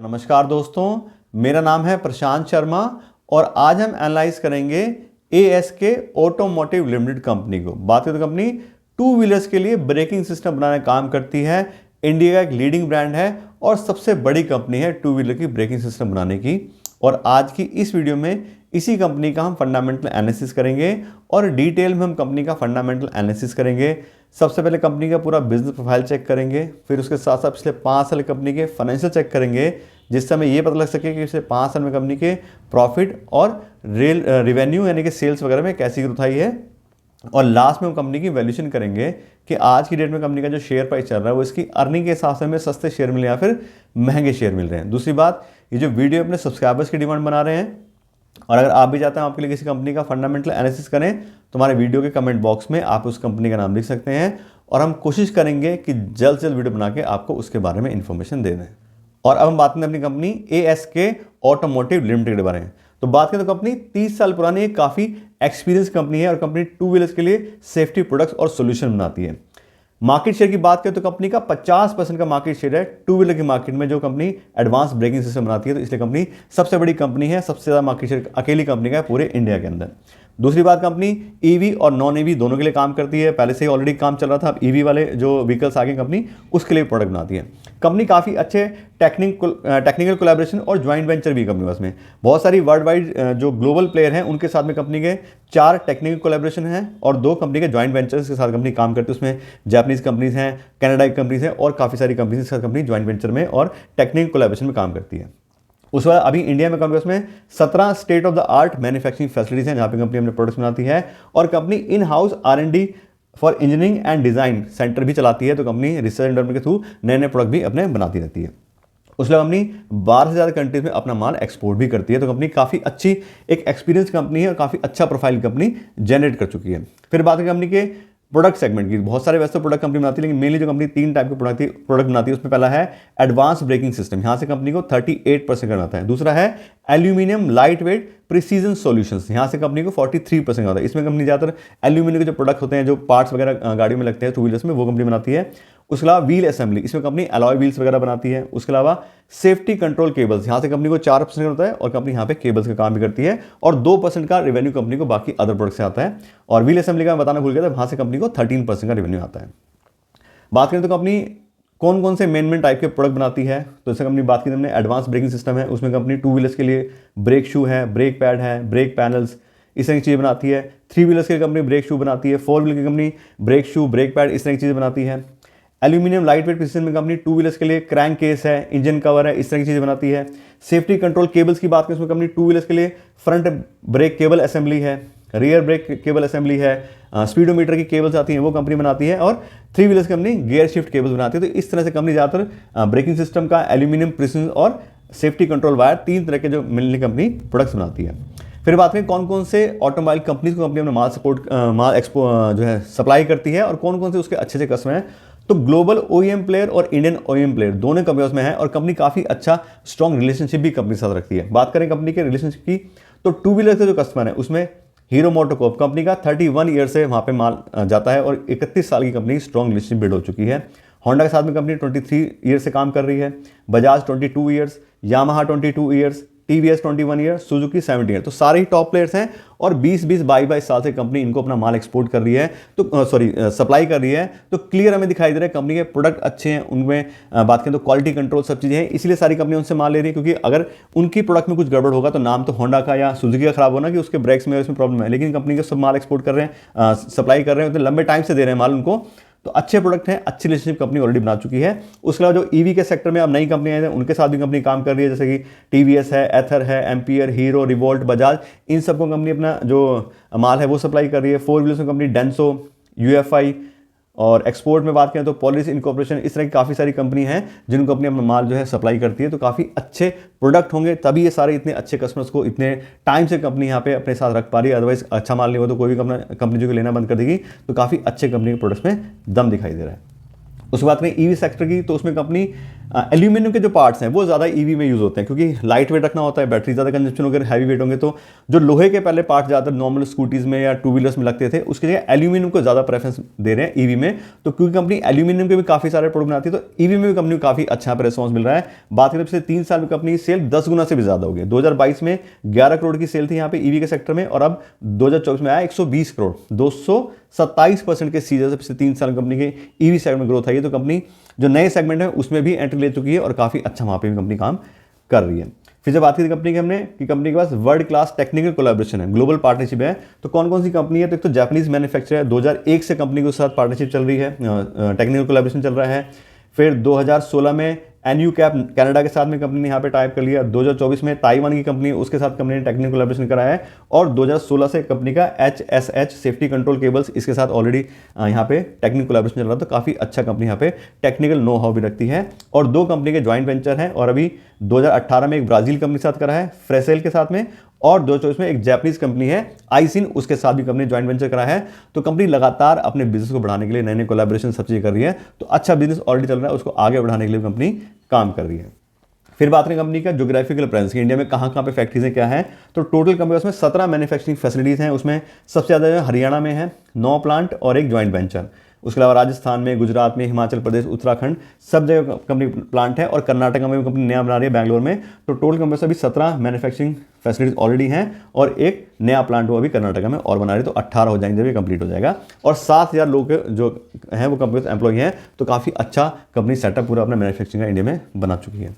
तो नमस्कार दोस्तों, मेरा नाम है प्रशांत शर्मा और आज हम एनालाइज करेंगे ASK ऑटोमोटिव लिमिटेड कंपनी को। बात करें तो कंपनी टू व्हीलर्स के लिए ब्रेकिंग सिस्टम बनाने का काम करती है। इंडिया का एक लीडिंग ब्रांड है और सबसे बड़ी कंपनी है टू व्हीलर की ब्रेकिंग सिस्टम बनाने की। और आज की इस वीडियो में इसी कंपनी का हम फंडामेंटल एनालिसिस करेंगे और डिटेल में हम कंपनी का फंडामेंटल एनालिसिस करेंगे। सबसे पहले कंपनी का पूरा बिजनेस प्रोफाइल चेक करेंगे, फिर उसके साथ साथ पिछले 5 साल कंपनी के फाइनेंशियल चेक करेंगे, जिससे हमें ये पता लग सके कि पिछले 5 साल में कंपनी के प्रॉफिट और रेवेन्यू यानी कि सेल्स वगैरह में कैसी ग्रोथ आई है। और लास्ट में हम कंपनी की वैल्यूएशन करेंगे कि आज की डेट में कंपनी का जो शेयर प्राइस चल रहा है वो इसकी अर्निंग के हिसाब से हमें सस्ते शेयर मिले या फिर महंगे शेयर मिल रहे हैं। दूसरी बात, ये जो वीडियो अपने सब्सक्राइबर्स की डिमांड बना रहे हैं और अगर आप भी चाहते हैं आपके लिए किसी कंपनी का फंडामेंटल एनालिसिस करें तो हमारे वीडियो के कमेंट बॉक्स में आप उस कंपनी का नाम लिख सकते हैं और हम कोशिश करेंगे कि जल्द से जल्द वीडियो बना के आपको उसके बारे में इंफॉर्मेशन दे दें। और अब हम बात करें अपनी कंपनी ASK ऑटोमोटिव लिमिटेड के बारे में। तो बात करें तो कंपनी 30 साल पुरानी एक काफ़ी एक्सपीरियंस कंपनी है और कंपनी टू व्हीलर्स के लिए सेफ्टी प्रोडक्ट्स और सोल्यूशन बनाती है। मार्केट शेयर की बात करें तो कंपनी का 50% का मार्केट शेयर है टू व्हीलर की मार्केट में, जो कंपनी एडवांस ब्रेकिंग सिस्टम बनाती है। तो इसलिए कंपनी सबसे बड़ी कंपनी है, सबसे ज़्यादा मार्केट शेयर अकेली कंपनी का है पूरे इंडिया के अंदर। दूसरी बात, कंपनी EV और नॉन EV दोनों के लिए काम करती है। पहले से ही ऑलरेडी काम चल रहा था, अब EV वाले जो व्हीकल्स आगे कंपनी उसके लिए प्रोडक्ट बनाती है। कंपनी काफ़ी अच्छे टेक्निकल कोलैबोरेशन और ज्वाइंट वेंचर भी कंपनी में बहुत सारी वर्ल्ड वाइड जो ग्लोबल प्लेयर हैं उनके साथ में कंपनी के 4 टेक्निकल कोलैबोरेशन हैं और 2 कंपनी के ज्वाइंट वेंचर्स के साथ कंपनी काम करती है। उसमें जापानीज कंपनीज हैं, कनाडा की कंपनीज हैं और काफ़ी सारी कंपनीज के साथ कंपनी ज्वाइंट वेंचर में और टेक्निकल कोलैबोरेशन में काम करती है। उस बाद अभी इंडिया में कंपनी में 17 state of the art manufacturing facilities हैं जहाँ पे कंपनी अपने प्रोडक्ट्स बनाती है और company in house R&D for engineering and design centre भी चलाती है। तो कंपनी रिसर्च एंड डेवलपमेंट के थ्रू नए नए प्रोडक्ट भी अपने बनाती रहती है। उसके बाद कंपनी 12 से ज़्यादा कंट्रीज में अपना माल एक्सपोर्ट भी करती है। तो कंपनी काफ़ी अच्छी एक एक्सपीरियंस कंपनी है और काफ़ी अच्छा प्रोफाइल कंपनी जनरेट कर चुकी है। फिर बात करें कंपनी के प्रोडक्ट सेगमेंट की, बहुत सारे वैसे प्रोडक्ट कंपनी बनाती है, लेकिन मेनली जो कंपनी 3 टाइप के प्रोडक्ट बनाती है उसमें पहला है एडवांस ब्रेकिंग सिस्टम, यहाँ से कंपनी को 38% करना है। दूसरा है aluminium light weight precision solutions, यहाँ से कंपनी को 43% होता है। इसमें कंपनी ज़्यादातर एल्यूमिनियम के जो प्रोडक्ट होते हैं, जो पार्ट्स वगैरह गाड़ियों में लगते हैं टू व्हीलर्स में, वो कंपनी बनाती है। उसके अलावा व्हील असेंबली, इसमें कंपनी अलॉय व्हील्स वगैरह बनाती है। उसके अलावा सेफ्टी कंट्रोल केबल्स, यहाँ से कंपनी को 4% होता है और कंपनी यहाँ पे केबल्स का काम भी करती है और 2% का रेवेन्यू कंपनी को बाकी अदर प्रोडक्ट से आता है। और व्हील असेंबली का मैं बताना भूल गया था, वहाँ से कंपनी को 13% का रेवेन्यू आता है। बात करें तो कंपनी कौन कौन से मेन टाइप के प्रोडक्ट बनाती है, तो जैसे कंपनी बात की हमने एडवांस ब्रेकिंग सिस्टम है, उसमें कंपनी टू व्हीलर्स के लिए ब्रेक शू है, ब्रेक पैड है, ब्रेक पैनल्स, इस तरह की चीज़ें बनाती है। 3 व्हीलर्स के लिए कंपनी ब्रेक शू बनाती है, 4 व्हीलर की company brake shoe, brake pad, इस तरह की चीज़ें बनाती है। एल्यूमिनियम लाइट वेट प्रिसीजन में कंपनी टू व्हीलर्स के लिए क्रैंक केस है, इंजन कवर है, इस तरह की चीज़ें बनाती है। सेफ्टी कंट्रोल केबल्स की बात करें उसमें कंपनी टू व्हीलर्स के लिए फ्रंट ब्रेक केबल असेंबली है, रियर ब्रेक केबल असेंबली है, स्पीडोमीटर की केबल्स आती हैं वो कंपनी बनाती है और 3 wheelers company gear shift cables बनाती है। तो इस तरह से कंपनी ज़्यादातर ब्रेकिंग सिस्टम का एल्यूमिनियम प्रिसीजन और सेफ्टी कंट्रोल वायर 3 तरह के जो मिलने कंपनी प्रोडक्ट्स बनाती है। फिर बात करें कौन कौन से ऑटोमोबाइल कंपनीज को कंपनी अपना माल जो है सप्लाई करती है और कौन कौन से उसके अच्छे कस्टमर हैं, तो ग्लोबल OEM प्लेयर और इंडियन OEM प्लेयर दोनों कंपनियों में है और कंपनी काफ़ी अच्छा स्ट्रॉन्ग रिलेशनशिप भी कंपनी के साथ रखती है। बात करें कंपनी के रिलेशनशिप की, तो टू व्हीलर के जो कस्टमर है उसमें हीरो मोटोकॉर्प कंपनी का 31 ईयर से वहाँ पे माल जाता है और 31 साल की कंपनी स्ट्रॉन्ग रिलेशनशिप बिल्ड हो चुकी है। होंडा के साथ में कंपनी 23 ईयर से काम कर रही है, Bajaj 22 years, Yamaha 22 years, TVS 21 year, Suzuki 17 year. तो सारे ही टॉप प्लेयर्स हैं और 20-22 साल से कंपनी इनको अपना माल एक्सपोर्ट कर रही है, तो सप्लाई कर रही है। तो क्लियर हमें दिखाई दे रहा है कंपनी के प्रोडक्ट अच्छे हैं, उनमें बात करें तो क्वालिटी कंट्रोल सब चीज़ें हैं, इसलिए सारी कंपनी उनसे माल ले रही है। क्योंकि अगर उनकी प्रोडक्ट में कुछ गड़बड़ होगा तो नाम तो होंडा का या सुजुकी का खराब होना कि उसके ब्रेक्स में इसमें प्रॉब्लम है, लेकिन कंपनी के सब माल एक्सपोर्ट कर रहे हैं, सप्लाई कर रहे हैं, तो लंबे टाइम से दे रहे हैं माल उनको। तो अच्छे प्रोडक्ट हैं, अच्छी रिलेशनशिप कंपनी ऑलरेडी बना चुकी है। उसके अलावा जो EV के सेक्टर में अब नई कंपनियां हैं उनके साथ भी कंपनी काम कर रही है, जैसे कि TVS है, एथर है, एम्पियर, हीरो, रिवोल्ट, बजाज, इन सबको कंपनी अपना जो माल है वो सप्लाई कर रही है। 4 व्हीलर्स में कंपनी डेंसो, UFI और एक्सपोर्ट में बात करें तो पॉलिस इनकॉर्पोरेशन, इस तरह की काफ़ी सारी कंपनी हैं जिनको कंपनी अपना माल जो है सप्लाई करती है। तो काफ़ी अच्छे प्रोडक्ट होंगे तभी ये सारे इतने अच्छे कस्टमर्स को इतने टाइम से कंपनी यहाँ पे अपने साथ रख पा रही है। अदरवाइज अच्छा माल नहीं हो तो कोई भी कंपनी जो लेना बंद कर देगी। तो काफ़ी अच्छे कंपनी के प्रोडक्ट्स में दम दिखाई दे रहा है। उसके बाद में EV सेक्टर की, तो उसमें कंपनी एल्यूमिनियम के जो पार्ट्स हैं वो ज़्यादा ईवी में यूज़ होते हैं, क्योंकि लाइट वेट रखना होता है, बैटरी ज़्यादा कंजप्शन अगर हैवी वेट होंगे तो जो लोहे के पहले पार्ट ज़्यादातर नॉर्मल स्कूटीज़ में या टू व्हीलर्स में लगते थे, उसकी जगह एल्यूमिनियम को ज़्यादा प्रेफरेंस दे रहे हैं ईवी में। तो क्योंकि कंपनी एल्यूमिनियम के भी काफ़ी सारे प्रोडक्ट बनाती है, तो ईवी में भी कंपनी को काफ़ी अच्छा रिस्पॉन्स मिल रहा है। बात करें पिछले 3 साल में कंपनी सेल 10 गुना से भी ज़्यादा हो गई। 2022 में 11 करोड़ की सेल थी यहाँ पे ईवी के सेक्टर में, और अब 2024 में आया 120 करोड़, 227% के सीजन से पिछले 3 साल कंपनी के ईवी सेगमेंट में ग्रोथ आई है। तो कंपनी जो नए सेगमेंट है उसमें भी एंट्री ले चुकी है और काफ़ी अच्छा वहाँ पे भी कंपनी काम कर रही है। फिर जब बात की कंपनी की हमने कि कंपनी के पास वर्ल्ड क्लास टेक्निकल कोलैबोरेशन है, ग्लोबल पार्टनरशिप है, तो कौन कौन सी कंपनी है? तो एक तो जापानीज मैन्युफैक्चरर है, 2001 से कंपनी के साथ पार्टनरशिप चल रही है, टेक्निकल कोलैबोरेशन चल रहा है। फिर 2016 में एनयू कैप कनाडा के साथ में कंपनी ने यहाँ पे टाइप कर लिया। 2024 में ताइवान की कंपनी उसके साथ कंपनी ने टेक्निकल कोलैबोरेशन कराया है, और 2016 से कंपनी का HSH सेफ्टी कंट्रोल केबल्स इसके साथ ऑलरेडी यहाँ पे टेक्निकल कोलैबोरेशन चल रहा है। तो काफ़ी अच्छा कंपनी यहाँ पे टेक्निकल नो हाउ भी रखती है। और 2 कंपनी के ज्वाइंट वेंचर हैं, और अभी 2018 में एक ब्राज़ील कंपनी के साथ करा है फ्रेसेल के साथ में, और 2024 में एक जापानीज कंपनी है आइसिन, उसके साथ भी कंपनी ज्वाइंट वेंचर करा है। तो कंपनी लगातार अपने बिजनेस को बढ़ाने के लिए नए नए कोलैबोरेशन सब चीज़ें कर रही है। तो अच्छा बिजनेस ऑलरेडी चल रहा है, उसको आगे बढ़ाने के लिए कंपनी काम कर रही है। फिर बात करें कंपनी का ज्योग्राफिकल प्रेजेंस, इंडिया में कहाँ कहाँ पे फैक्ट्रीज हैं, क्या है? तो टोटल कंपनी उसमें 17 मैन्युफैक्चरिंग फैसिलिटीज़ हैं। उसमें सबसे ज़्यादा हरियाणा में है 9 प्लांट और एक ज्वाइंट वेंचर। उसके अलावा राजस्थान में, गुजरात में, हिमाचल प्रदेश, उत्तराखंड, सब जगह कंपनी प्लांट है, और कर्नाटक में कंपनी नया बना रही है बैंगलोर में। तो टोटल कंपनी से अभी 17 मैन्युफैक्चरिंग फैसिलिटीज ऑलरेडी हैं, और एक नया प्लांट वो अभी कर्नाटक में और बना रही है। तो 18 हो जाएंगे जब ये कंप्लीट हो जाएगा, और 7000 लोग जो हैं वो कंपनी एम्प्लॉय हैं। तो काफ़ी अच्छा कंपनी सेटअप पूरा अपना मैन्युफैक्चरिंग का इंडिया में बना चुकी है।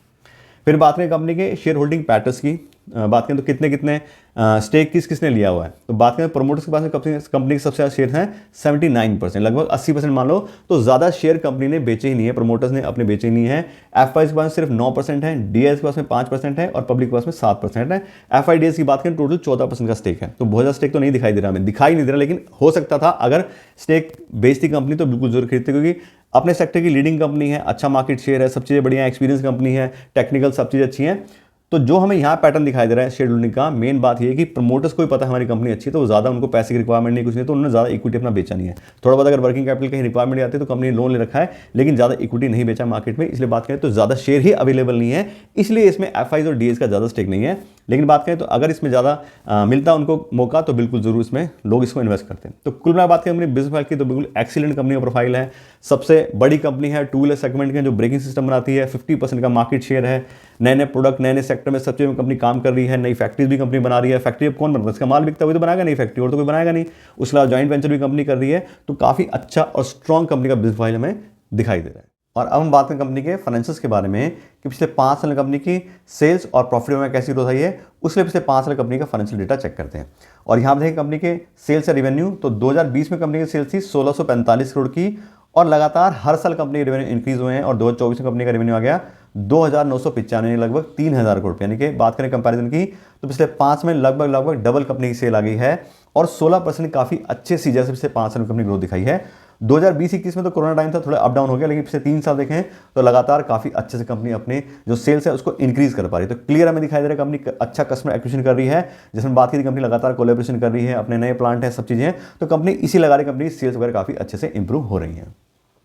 फिर बात करें कंपनी के शेयर होल्डिंग पैटर्न्स की, बात करें तो कितने कितने स्टेक किसने लिया हुआ है। तो बात करें प्रमोटर्स के पास में कंपनी के सबसे ज़्यादा शेयर हैं 79%, लगभग 80% मान लो। तो ज़्यादा शेयर कंपनी ने बेचे ही नहीं है, प्रमोटर्स ने अपने बेचे ही नहीं है। एफआई के पास सिर्फ 9% है, डीएस के पास में 5% है, और पब्लिक के पास में 7% है। एफआईडीएस की बात करें टोटल 14% का स्टेक है। तो बहुत ज़्यादा स्टेक तो नहीं दिखाई दे रहा, हमें दिखाई नहीं दे रहा, लेकिन हो सकता था अगर स्टेक बेचती कंपनी तो बिल्कुल जरूर खरीदती, क्योंकि अपने सेक्टर की लीडिंग कंपनी है, अच्छा मार्केट शेयर है, सब चीज़ें बढ़िया, एक्सपीरियंस कंपनी है, टेक्निकल सब चीज़ें अच्छी हैं। तो जो हमें यहाँ पैटर्न दिखाई दे रहा है शेयर होल्डिंग का, मेन बात ये है कि प्रमोटर्स को भी पता है हमारी कंपनी अच्छी है, तो ज़्यादा उनको पैसे की रिक्वायरमेंट नहीं, कुछ नहीं, तो उन्होंने ज़्यादा इक्विटी अपना बेचा नहीं है। थोड़ा बहुत अगर वर्किंग कैपिटल की रिक्वायरमेंट आती है तो कंपनी ने लोन ले रखा है, लेकिन ज़्यादा इक्विटी नहीं बेचा मार्केट में। इसलिए बात करें तो ज़्यादा शेयर ही अवेलेबल नहीं है, इसलिए इसमें एफआईज और डीएस का ज़्यादा स्टेक नहीं है। लेकिन बात करें तो अगर इसमें ज़्यादा मिलता उनको मौका तो बिल्कुल जरूर इसमें लोग इसको इन्वेस्ट करते हैं। तो कुल मिला बात करें अपनी बिजनेस प्रोफाइल की तो बिल्कुल एक्सीलेंट कंपनी का प्रोफाइल है। सबसे बड़ी कंपनी है टू व्हीलर सेगमेंट के, जो ब्रेकिंग सिस्टम बनाती है, 50% का मार्केट शेयर है। नए नए प्रोडक्ट, नए नए सेक्टर में सब चीज़ में कंपनी काम कर रही है। नई फैक्ट्रीज भी कंपनी बना रही है। फैक्ट्री अब कौन बनता है? इसका माल बिकता हुआ तो बनाएगा नहीं फैक्ट्री, और तो कोई बनाएगा नहीं। उसके अलावा जॉइंट वेंचर भी कंपनी कर रही है। तो काफ़ी अच्छा और स्ट्रॉन्ग कंपनी का बिजनेस प्रोफाइल हमें दिखाई दे रहा है। और अब हम बात करें कंपनी के फाइनेंशियल्स के बारे में कि पिछले 5 साल कंपनी की सेल्स और प्रॉफिट में कैसी ग्रोथ आई है, उसलिए पिछले 5 साल कंपनी का फाइनेंशियल डेटा चेक करते हैं। और यहाँ पर देखें कंपनी के सेल्स या रेवेन्यू, तो 2020 में कंपनी की सेल्स थी 1645 करोड़ की, और लगातार हर साल कंपनी के रेवेन्यू इंक्रीज हुए हैं। और 2024 में कंपनी का रेवेन्यू आ गया 2995, लगभग 3000 करोड़। यानी कि बात करें कंपैरिजन की तो पिछले 5 में लगभग डबल कंपनी की सेल आ गई है, और 16% काफ़ी अच्छे सीजन से पिछले 5 साल में कंपनी ग्रोथ दिखाई है। 2020-21 में तो कोरोना टाइम था, थोड़ा अप डाउन हो गया, लेकिन पिछले 3 साल देखें तो लगातार काफ़ी अच्छे से कंपनी अपने जो सेल्स है उसको इंक्रीज कर पा रही है। तो क्लियर हमें दिखाई दे रहा है कंपनी अच्छा कस्टमर एक्विजिशन कर रही है, जिसमें बात की थी कंपनी लगातार कोलैबोरेशन कर रही है, अपने नए प्लांट है, सब चीज़ें हैं। तो कंपनी इसी लगा रही, कंपनी सेल्स वगैरह काफ़ी अच्छे से इंप्रूव हो रही है।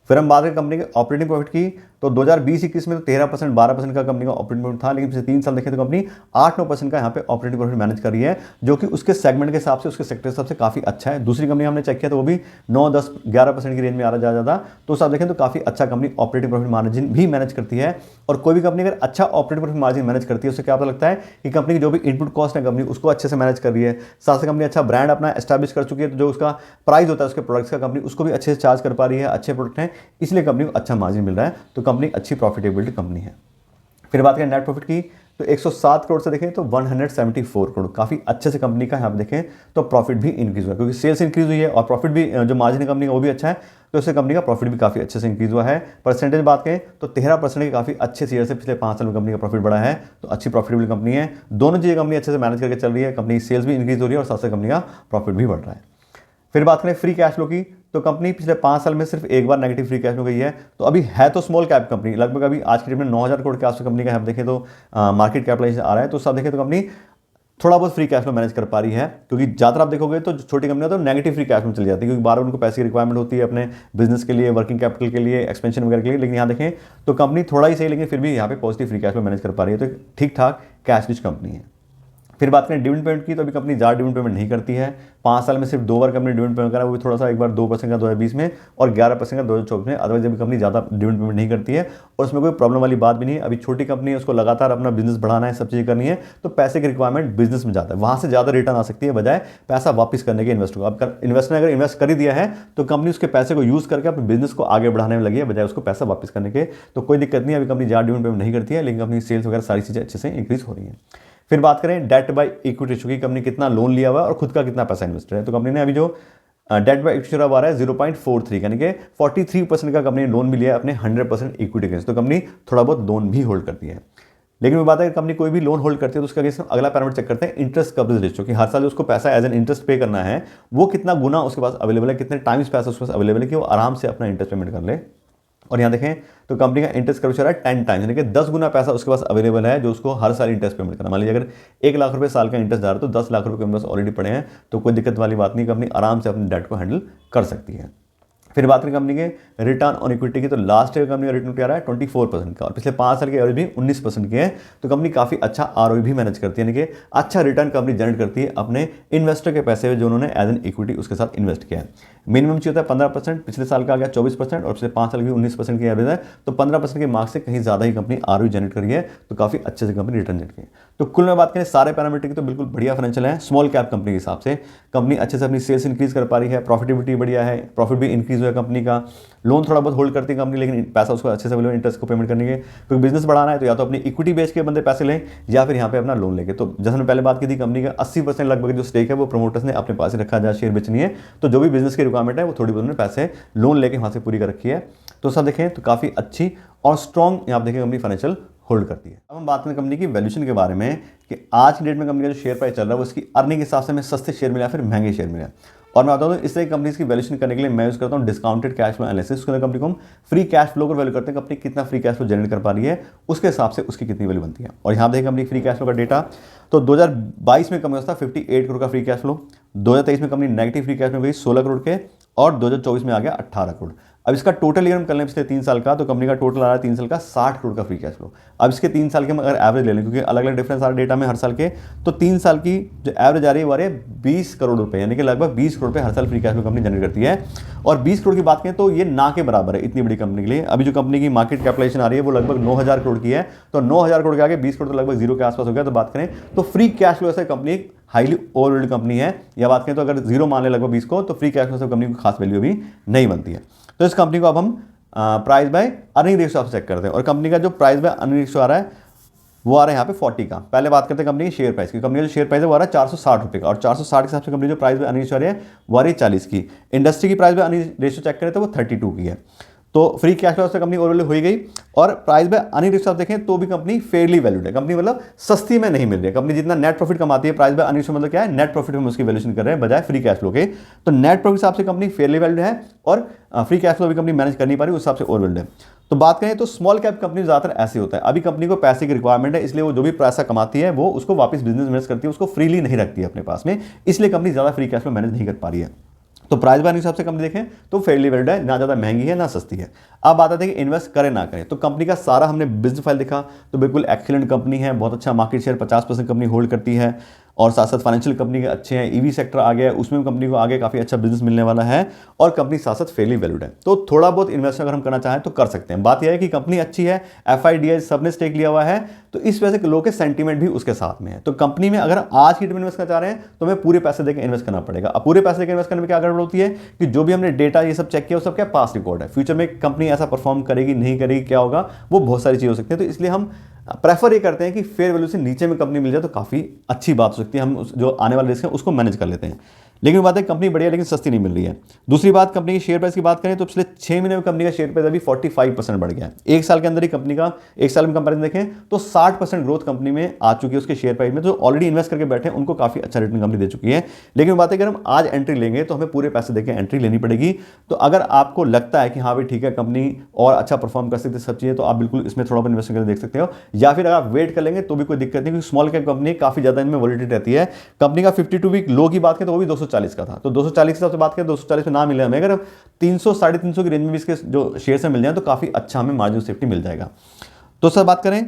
फिर हम बात करें कंपनी के ऑपरेटिंग प्रॉफिट की, तो 2020-21 में तो 13% 12% का कंपनी का ऑपरेटिंग प्रॉफिट था, लेकिन पिछले 3 साल देखें तो कंपनी 8-9% का यहाँ पे ऑपरेटिंग प्रॉफिट मैनेज कर रही है, जो कि उसके सेगमेंट के हिसाब से, उसके सेक्टर के हिसाब से काफ़ी अच्छा है। दूसरी कंपनी हमने चेक किया तो वो भी 9-10-11% की रेंज में आ रहा ज़्यादा। तो उस आप देखें तो काफ़ी अच्छा कंपनी ऑपरेटिंग प्रॉफिट मार्जिन भी मैनेज करती है। और कोई भी कंपनी अगर अच्छा ऑपरेटिंग प्रॉफिट मार्जिन मैनेज करती है, उससे क्या पता लगता है कि कंपनी की जो भी इनपुट कॉस्ट है कंपनी उसको अच्छे से मैनेज कर रही है। साथ से कंपनी अच्छा ब्रांड अपना एस्टैब्लिश कर चुकी है, तो जो उसका प्राइस होता है उसके प्रोडक्ट्स का कंपनी उसको भी अच्छे से चार्ज कर पा रही है, अच्छे प्रोडक्ट हैं, इसलिए कंपनी को अच्छा मार्जिन मिल रहा है। तो कंपनी अच्छी प्रॉफिटेबिलिटी कंपनी है। फिर बात करें नेट प्रॉफिट की, तो 107 करोड़ से देखें तो 174 करोड़, काफ़ी अच्छे से कंपनी का यहाँ पे देखें तो प्रॉफिट भी इंक्रीज हुआ है, क्योंकि सेल्स इंक्रीज हुई है और प्रॉफिट भी जो मार्जिन है कंपनी का वो भी अच्छा है, तो इससे कंपनी का प्रॉफिट भी काफ़ी अच्छे से इंक्रीज हुआ है। परसेंटेज बात करें तो 13% के काफ़ी अच्छे शेयर से पिछले 5 साल में कंपनी का प्रॉफिट बढ़ा है। तो अच्छी प्रॉफिटेबल कंपनी है, दोनों चीज़ें कंपनी अच्छे से मैनेज करके चल रही है। कंपनी सेल्स भी इंक्रीज हो रही है और साथ साथ कंपनी का प्रॉफिट भी बढ़ रहा है। फिर बात करें फ्री कैश फ्लो की, तो कंपनी पिछले 5 साल में सिर्फ एक बार नेगेटिव फ्री कैश फ्लो गई है। तो अभी है तो स्मॉल कैप कंपनी, लगभग अभी आज के डेट में 9000 करोड़ के आसपास कंपनी का आप देखें तो मार्केट कैपिटलाइजेशन आ रहा है। तो सब देखें तो कंपनी थोड़ा बहुत फ्री कैश फ्लो मैनेज कर पा रही है, क्योंकि ज़्यादातर आप देखोगे तो छोटी कंपनियां तो नेगेटिव फ्री कैश फ्लो चली जाती है, क्योंकि बार बार उनको पैसे की रिक्वायरमेंट होती है अपने बिजनेस के लिए, वर्किंग कैपिटल के लिए, एक्सपेंशन वगैरह के लिए। लेकिन यहाँ देखें तो कंपनी थोड़ा ही सही, लेकिन फिर भी यहाँ पे positive free cash flow manage कर पा रही है, तो ठीक ठाक कैश रिच कंपनी है। फिर बात करें डिविडेंड पेमेंट की, तो अभी कंपनी ज़्यादा डिविडेंड पेमेंट नहीं करती है। 5 साल में सिर्फ 2 बार कंपनी डिविडेंड पेमेंट करा, वो भी थोड़ा सा, एक बार 2% का 2020 में और 11% का 2024 में। अदरवाइज अभी कंपनी ज़्यादा डिविडेंड पेमेंट नहीं करती है, और उसमें कोई प्रॉब्लम वाली बात भी नहीं है। अभी छोटी कंपनी है, उसको लगातार अपना बिजनेस बढ़ाना है, सब चीज़ें करनी है, तो पैसे की रिक्वायरमेंट बिजनेस में जाता है, वहाँ से ज़्यादा रिटर्न आ सकती है बजाय पैसा वापस करने के इन्वेस्टर को। अब इन्वेस्टर ने अगर इन्वेस्ट कर ही दिया है तो कंपनी उसके पैसे को यूज़ करके अपने बिजनेस को आगे बढ़ाने में लगी है, बजाय उसको पैसा वापस करने के। तो कोई दिक्कत नहीं है, अभी कंपनी ज़्यादा डिविडेंड पेमेंट नहीं करती है, लेकिन कंपनी सेल्स वगैरह सारी चीज़ें अच्छे से इंक्रीज हो रही है। फिर बात करें डेट बाय इक्विटी रेशियो की, कंपनी कितना लोन लिया हुआ है और खुद का कितना पैसा इन्वेस्ट है। तो कंपनी ने अभी जो डेट बाय इक्विटी रेशियो आ रहा है 0.43, यानी कि 43% का कंपनी ने लोन भी लिया है अपने 100% इक्विटी के। तो कंपनी थोड़ा बहुत लोन भी होल्ड करती है। लेकिन वो बात है कि कंपनी कोई भी लोन होल्ड करती है तो उसका केस अगला पैरामीटर चेक करते हैं इंटरेस्ट कवरेज रेशियो, कि हर साल उसको पैसा एज एन इंटरेस्ट पे करना है, वो कितना गुना उसके पास अवेलेबल है, कितने टाइम्स पैसा उसके पास अवेलेबल है कि वो आराम से अपना इंटरेस्ट पेमेंट कर ले। और यहाँ देखें तो कंपनी का इंटरेस्ट कवरेज है 10 टाइम्स, यानी कि 10 गुना पैसा उसके पास अवेलेबल है जो उसको हर साल इंटरेस्ट पेमेंट करना। मान लीजिए अगर 1 लाख रुपए साल का इंटरेस्ट जा रहा है तो 10 लाख रुपए के पास ऑलरेडी पड़े हैं, तो कोई दिक्कत वाली बात नहीं, कंपनी आराम से अपने डेट को हैंडल कर सकती है। फिर बात करें कंपनी के रिटर्न ऑन इक्विटी की, तो लास्ट ईयर कंपनी का रिटर्न क्या रहा है 24% का, और पिछले 5 साल के एवरेज भी 19% के हैं। तो कंपनी काफ़ी अच्छा आरओई भी मैनेज करती है, यानी कि अच्छा रिटर्न कंपनी जनरेट करती है अपने इन्वेस्टर के पैसे जो उन्होंने एज एन इक्विटी उसके साथ इन्वेस्ट किया है। मिनिमम चाहिए होता है 15%, पिछले साल का आ गया 24% और पिछले 5 साल की 19% की एवरेज है, तो 15% के मार्क्स से कहीं ज़्यादा ही कंपनी आरओई जनरेट करी है, तो काफ़ी अच्छे से कंपनी रिटर्न जनरेट की है। तो कुल में बात करें सारे पैरामीटर की तो बिल्कुल बढ़िया फाइनेंशियल है। स्मॉल कैप कंपनी के हिसाब से कंपनी अच्छे से अपनी सेल्स इंक्रीज कर पा रही है, प्रॉफिटेबिलिटी बढ़िया है, प्रॉफिट भी इंक्रीज हुआ है कंपनी का, लोन थोड़ा बहुत होल्ड करती है कंपनी, लेकिन पैसा उसको अच्छे से अवेलेबल इंटरेस्ट को पेमेंट करने के, क्योंकि बिजनेस बढ़ाना है तो या तो अपनी इक्विटी बेच के बंदे पैसे लें या फिर यहाँ पे अपना लोन लेके। तो जैसे मैंने पहले बात की थी, कंपनी का 80% लगभग जो स्टेक है वो प्रमोटर्स ने अपने पास ही रखा, जहाँ शेयर बेचनी है, तो जो भी बिजनेस की रिक्वायरमेंट है वो थोड़ी बहुत पैसे लोन लेके वहाँ से पूरी कर रखी है। तो सब देखें तो काफ़ी अच्छी और स्ट्रॉन्ग यहाँ देखें कंपनी फाइनेंशियल होल्ड करती है। अब हम बात करें कंपनी की वैल्यूएशन के बारे में, कि आज की डेट में कंपनी का जो शेयर प्राइस चल रहा है वो इसकी अर्निंग के हिसाब से हमें सस्ते शेयर मिले या फिर महंगे शेयर मिले। और मैं बताऊँ तो इस तरह की कंपनीज की वैल्यूएशन करने के लिए मैं यूज़ करता हूँ डिस्काउंटेड कैश फ्लो एनालिसिस। उसके अंदर कंपनी को हम फ्री कैश फ्लो को वैल्यू करते हैं, कंपनी कितना फ्री कैश फ्लो जनरेट कर पा रही है, उसके हिसाब से उसकी कितनी वैल्यू बनती है। और यहाँ देखें कंपनी फ्री कैश फ्लो का डेटा, तो 2022 में कंपनी था 58 करोड़ का फ्री कैश फ्लो, 2023 में company negative free cash flow गई 16 करोड़ के, और 2024 में आ गया 18 करोड़। अब इसका टोटल ईयर हम कर लें पिछले 3 साल का, तो कंपनी का टोटल आ रहा है 3 साल का 60 करोड़ का फ्री कैश फ्लो। अब इसके 3 साल के हम अगर एवरेज ले लें, क्योंकि अलग अलग डिफरेंस आ रहा है डेटा में हर साल के, तो 3 साल की जो एवरेज आ रही है वो आ रही है 20 करोड़ रुपए, यानी कि लगभग 20 करोड़ रुपए हर साल free cash flow company generate करती है। और 20 करोड़ की बात करें तो ये ना के बराबर है इतनी बड़ी कंपनी के लिए। अभी जो कंपनी की मार्केट कैपिटलाइजेशन आ रही है वो लगभग 9000 करोड़ की है, तो 9000 करोड़ के आगे 20 करोड़ तो लगभग जीरो के आसपास हो गया। तो बात करें तो फ्री कैश फ्लो से कंपनी एक हाईली ओवरवेल्ड कंपनी है, या बात करें तो अगर जीरो मान ले लगभग 20 को, तो फ्री कैश फ्लो से कंपनी को खास वैल्यू अभी नहीं बनती है। तो इस कंपनी को अब हम प्राइस बाय अर्निंग रेशियो से चेक करते हैं, और कंपनी का जो प्राइस बाय अर्निंग रेशियो आ रहा है वो आ रहा है यहाँ पे 40 का। पहले बात करते हैं कंपनी की शेयर प्राइस की। कंपनी का जो शेयर प्राइस है वो आ रहा है 460 रुपये का, और 460 के हिसाब से कंपनी जो प्राइस बाय अर्निंग रेशियो आ रही है वो आ रही है 40 की। इंडस्ट्री की price by earning ratio check करें तो वो 32 की है। तो फ्री कैश फ्लो से कंपनी ओवरवेल्यू हो गई, और प्राइस बाय अर्निंग रेशियो आप देखें तो भी कंपनी फेयरली वैल्यूड है। कंपनी मतलब सस्ती में नहीं मिल रही है। कंपनी जितना नेट प्रॉफिट कमाती है, प्राइस बाय अर्निंग रेशियो मतलब क्या है, नेट प्रॉफिट में उसकी वैल्यूएशन कर रहे हैं बजाय फ्री कैश फ्लो के। तो नेट प्रॉफिट हिसाब से कंपनी फेयरली वैल्यूड है, और फ्री कैश फ्लो भी कंपनी मैनेज कर नहीं पा रही, उस हिसाब से ओवरवेल्यूड है। तो बात करें तो स्मॉल कैप कंपनी ज़्यादातर ऐसे होता है, अभी कंपनी को पैसे की रिक्वायरमेंट है, इसलिए वो जो भी पैसा कमाती है वो उसको वापस बिजनेस इन्वेस्ट करती है, उसको फ्रीली नहीं रखती है अपने पास में, इसलिए कंपनी ज़्यादा फ्री कैश फ्लो मैनेज नहीं कर पा रही है। तो प्राइस बाय हिसाब से कंपनी देखें तो फेयरली वैल्यूड है, ना ज़्यादा महंगी है ना सस्ती है। अब बात आती है कि इन्वेस्ट करें ना करें, तो कंपनी का सारा हमने बिजनेस फाइल देखा तो बिल्कुल एक्सीलेंट कंपनी है, बहुत अच्छा मार्केट शेयर 50% कंपनी होल्ड करती है, और साथ साथ फाइनेंशियल कंपनी के अच्छे हैं, ईवी सेक्टर आ गया है, उसमें कंपनी को आगे काफ़ी अच्छा बिजनेस मिलने वाला है, और कंपनी साथ साथ फेयरली वैल्यूड है। तो थोड़ा बहुत इन्वेस्ट अगर हम करना चाहें तो कर सकते हैं। बात यह है कि कंपनी अच्छी है, FIDI सबने स्टेक लिया हुआ है, तो इस वजह से लोगों के सेंटीमेंट भी उसके साथ में है। तो कंपनी में अगर आज की डेट में इन्वेस्ट करना चाह रहे हैं तो हमें पूरे पैसे देकर इन्वेस्ट करना पड़ेगा। अब पूरे पैसे देकर इन्वेस्ट करने में क्या गड़बड़ होती है कि जो भी हमने डेटा ये सब चेक किया वो सब क्या पास रिकॉर्ड है, फ्यूचर में कंपनी ऐसा परफॉर्म करेगी नहीं करेगी, क्या होगा, वो बहुत सारी चीज़ हो सकती है। तो इसलिए हम प्रेफर ये करते हैं कि फेयर वैल्यू से नीचे में कंपनी मिल जाए तो काफ़ी अच्छी बात हो सकती है, हम जो आने वाले रिस्क है उसको मैनेज कर लेते हैं। लेकिन बात है कंपनी बढ़िया लेकिन सस्ती नहीं मिल रही है। दूसरी बात, कंपनी की शेयर प्राइस की बात करें तो पिछले 6 महीने में कंपनी का शेयर प्राइस अभी 45% बढ़ गया है। एक साल के अंदर ही कंपनी का, एक साल में कंपैरिजन देखें तो 60% ग्रोथ कंपनी में आ चुकी है उसके शेयर प्राइस में। जो ऑलरेडी इन्वेस्ट करके बैठे हैं उनको काफी अच्छा रिटर्न कंपनी दे चुकी है। लेकिन बात है अगर हम आज एंट्री लेंगे तो हमें पूरे पैसे देकर एंट्री लेनी पड़ेगी। तो अगर आपको लगता है कि हाँ भाई ठीक है कंपनी और अच्छा परफॉर्म कर सकती है सब चीजें, तो आप बिल्कुल इसमें थोड़ा इन्वेस्ट करके देख सकते हो। या फिर अगर आप वेट कर लेंगे तो भी कोई दिक्कत नहीं, क्योंकि स्मॉल कैप कंपनी काफी ज्यादा इनमें वॉलिटिलिटी रहती है। कंपनी का 52 वीक लो की बात करें तो वो भी 240 का था, तो 240 के हिसाब से बात करें 240 में ना मिले हमें, अगर 300 350 की रेंज में भी इसके जो शेयर से मिल जाए तो काफी अच्छा हमें मार्जिन सेफ्टी मिल जाएगा। तो सर बात करें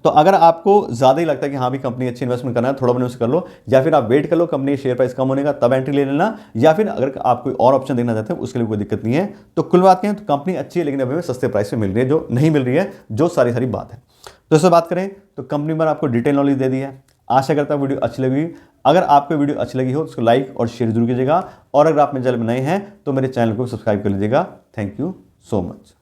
तो अगर आपको ज़्यादा ही लगता है कि हाँ भी कंपनी अच्छी इन्वेस्टमेंट करना है, थोड़ा इन्वेस्ट कर लो, या फिर आप वेट कर लो कंपनी शेयर प्राइस कम होने का तब एंट्री ले लेना, या फिर अगर आप कोई और ऑप्शन देखना चाहते हैं उसके लिए कोई दिक्कत नहीं है। तो कुल बात करें तो कंपनी अच्छी है लेकिन अभी हमें सस्ते प्राइस पे मिल रही है, जो नहीं मिल रही है, जो सारी बात है। तो इससे बात करें तो कंपनी पर आपको डिटेल नॉलेज दे दी है। आशा करता हूँ वीडियो अच्छी लगी। अगर आपको वीडियो अच्छी लगी हो तो उसको लाइक और शेयर जरूर कीजिएगा, और अगर आप मेरे चैनल में नए हैं तो मेरे चैनल को सब्सक्राइब कर लीजिएगा। Thank you so much.